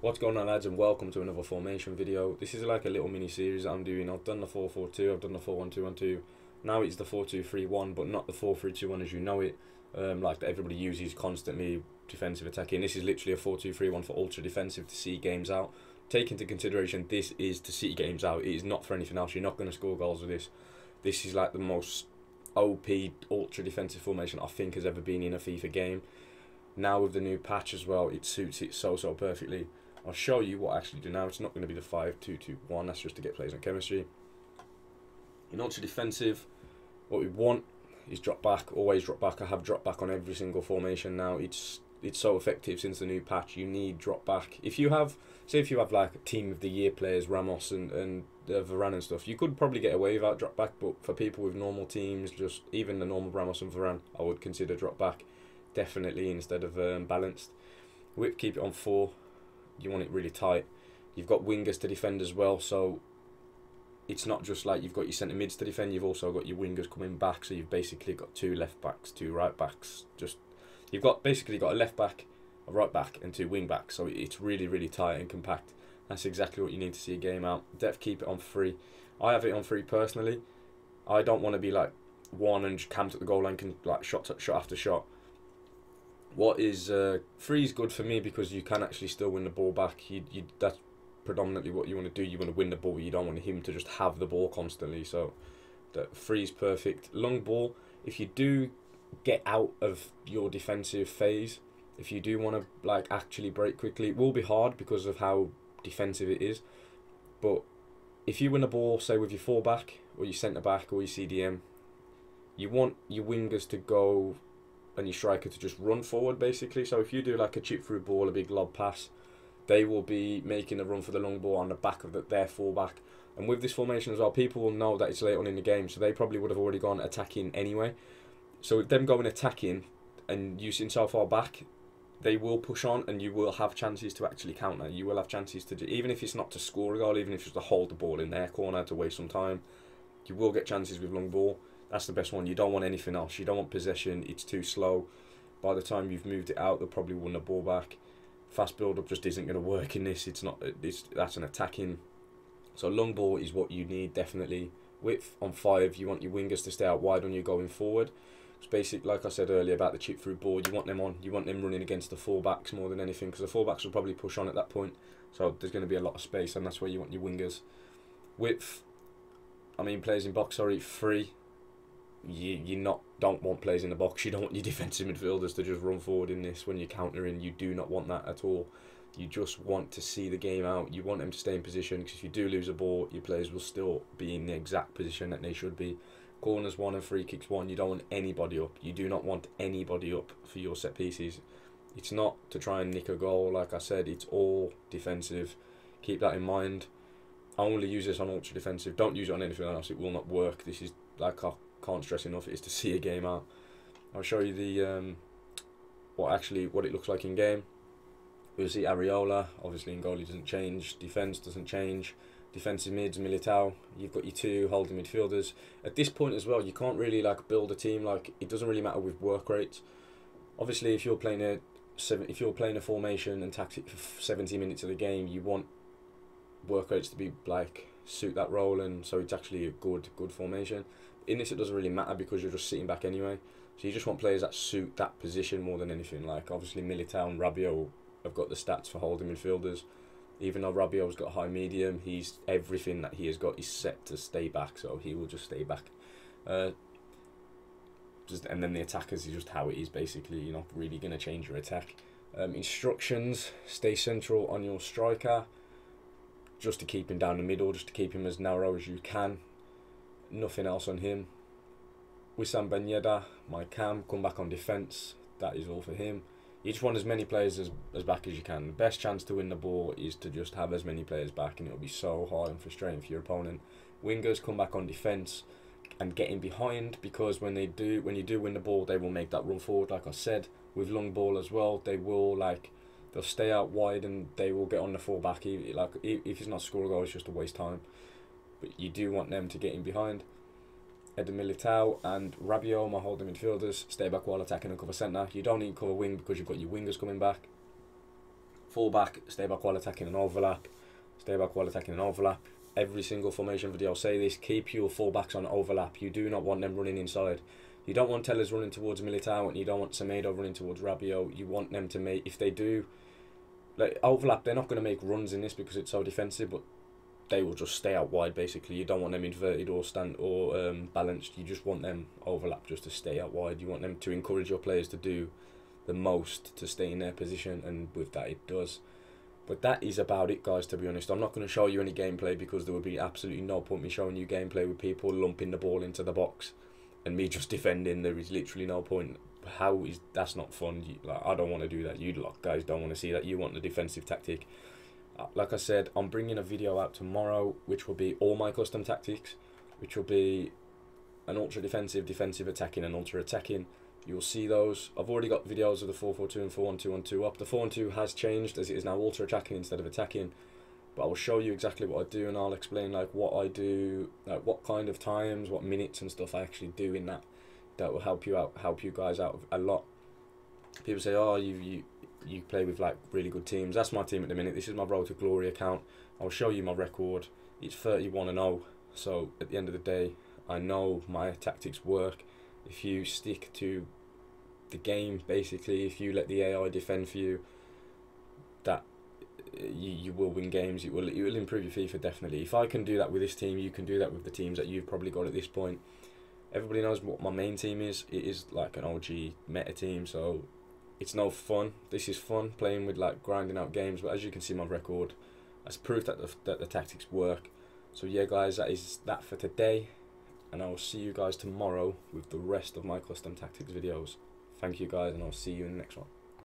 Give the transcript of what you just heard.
What's going on, lads, and welcome to another formation video. This is like a little mini series that I'm doing. I've done the 4-4-2, I've done the 4-1-2-1-2. Now it's the 4-2-3-1, but not the 4-3-2-1 as you know it, like that everybody uses constantly, defensive attacking. This is literally a 4-2-3-1 for ultra defensive to see games out. Take into consideration this is to see games out. It is not for anything else. You're not going to score goals with this. This is like the most OP ultra defensive formation I think has ever been in a FIFA game. Now with the new patch as well, it suits it so perfectly. I'll show you what I actually do now. It's not going to be the 5-2-2-1. That's just to get players on chemistry. In ultra defensive, what we want is drop back. Always drop back. I have drop back on every single formation now. It's so effective since the new patch. You need drop back. If you have, say, if you have like team of the year players, Ramos and Varane and stuff, you could probably get away without drop back. But for people with normal teams, just even the normal Ramos and Varane, I would consider drop back definitely instead of balanced. Whip, keep it on 4. You want it really tight. You've got wingers to defend as well, so it's not just like you've got your centre mids to defend, you've also got your wingers coming back, so you've basically got 2 left backs, 2 right backs. Just you've got basically got a left back, a right back and 2 wing backs, so it's really tight and compact. That's exactly what you need to see a game out. Depth, keep it on 3. I have it on 3 personally. I don't want to be like 1 and just camped at the goal line and like shot after shot. What is 3 is good for me because you can actually still win the ball back. That's predominantly what you want to do. You want to win the ball. You don't want him to just have the ball constantly. So that 3 is perfect. Long ball. If you do get out of your defensive phase, if you do want to like actually break quickly, it will be hard because of how defensive it is. But if you win the ball, say with your 4 back or your centre back or your CDM, you want your wingers to go and your striker to just run forward basically. So if you do like a chip through ball, a big lob pass, they will be making a run for the long ball on the back of their fullback. And with this formation as well, people will know that it's late on in the game, so they probably would have already gone attacking anyway. So with them going attacking and you sitting so far back, they will push on and you will have chances to actually counter. You will have chances to do, even if it's not to score a goal, even if it's just to hold the ball in their corner to waste some time, you will get chances with long ball. That's the best one. You don't want anything else. You don't want possession. It's too slow. By the time you've moved it out, they'll probably win the ball back. Fast build-up just isn't going to work in this. It's not. That's an attacking. So long ball is what you need definitely. Width on 5. You want your wingers to stay out wide when you're going forward. It's basic, like I said earlier about the chip through ball. You want them on. You want them running against the fullbacks more than anything because the fullbacks will probably push on at that point. So there's going to be a lot of space, and that's where you want your wingers. Width. I mean, players in box are 3. You don't want players in the box. You don't want your defensive midfielders to just run forward in this when you're countering. You do not want that at all. You just want to see the game out. You want them to stay in position because if you do lose a ball, your players will still be in the exact position that they should be. Corners 1 and free kicks 1. You don't want anybody up. You do not want anybody up for your set pieces. It's not to try and nick a goal. Like I said, it's all defensive. Keep that in mind. I only use this on ultra defensive. Don't use it on anything else. It will not work. This is like can't stress enough, it is to see a game out. I'll show you the what it looks like in game. We'll see Areola, obviously in goal he doesn't change, defence doesn't change, defensive mids, Militao, you've got your 2 holding midfielders. At this point as well, you can't really like build a team, like it doesn't really matter with work rates. Obviously if you're playing a formation and tactic for 70 minutes of the game, you want work rates to be like suit that role, and so it's actually a good formation. In this it doesn't really matter because you're just sitting back anyway, so you just want players that suit that position more than anything. Like obviously Militao and Rabiot have got the stats for holding midfielders. Even though Rabiot's got high medium, everything that he has got is set to stay back, so he will just stay back. And then the attackers is just how it is basically. You're not really going to change your attack. Instructions: stay central on your striker, just to keep him down the middle, just to keep him as narrow as you can. Nothing else on him. Wissam Ben Yedder, my cam, come back on defence. That is all for him. You just want as many players as back as you can. The best chance to win the ball is to just have as many players back, and it'll be so hard and frustrating for your opponent. Wingers come back on defence and get in behind, because when you do win the ball, they will make that run forward. Like I said, with long ball as well, they'll stay out wide and they will get on the full back. Like if it's not score a goal, it's just a waste time. But you do want them to get in behind. Eder Militao and Rabiot, my holding midfielders, stay back while attacking and cover centre. You don't need to cover wing because you've got your wingers coming back. fall back, stay back while attacking and overlap, stay back while attacking and overlap. Every single formation video I'll say this, keep your fullbacks on overlap. You do not want them running inside. You don't want Tellers running towards Militao, and you don't want Semedo running towards Rabiot. You want them to make, if they do like overlap, they're not going to make runs in this because it's so defensive, but they will just stay out wide basically. You don't want them inverted or balanced. You just want them overlap just to stay out wide. You want them to encourage your players to do the most to stay in their position, and with that it does. But that is about it, guys, to be honest. I'm not going to show you any gameplay because there would be absolutely no point me showing you gameplay with people lumping the ball into the box and me just defending. There is literally no point. That's not fun. I don't want to do that. You guys don't want to see that. You want the defensive tactic. Like I said, I'm bringing a video out tomorrow which will be all my custom tactics, which will be an ultra defensive, defensive attacking, and ultra attacking. You'll see those. I've already got videos of the 4-4-2 and 4-1-2-1-2 up. The 4-1-2 has changed as it is now ultra attacking instead of attacking. But I will show you exactly what I do, and I'll explain like what I do, like what kind of times, what minutes and stuff I actually do in that. That will help you out, help you guys out a lot. People say, oh, you play with like really good teams. That's my team at the minute. This is my Road to Glory account. I'll show you my record. It's 31-0. So at the end of the day, I know my tactics work. If you stick to the game, basically, if you let the AI defend for you, that you will win games. It will improve your FIFA definitely. If I can do that with this team, you can do that with the teams that you've probably got at this point. Everybody knows what my main team is. It is like an OG meta team, so it's no fun. This is fun playing with like grinding out games. But as you can see, my record that's proof that the tactics work. So yeah, guys, that is that for today. And I will see you guys tomorrow with the rest of my custom tactics videos. Thank you guys, and I'll see you in the next one.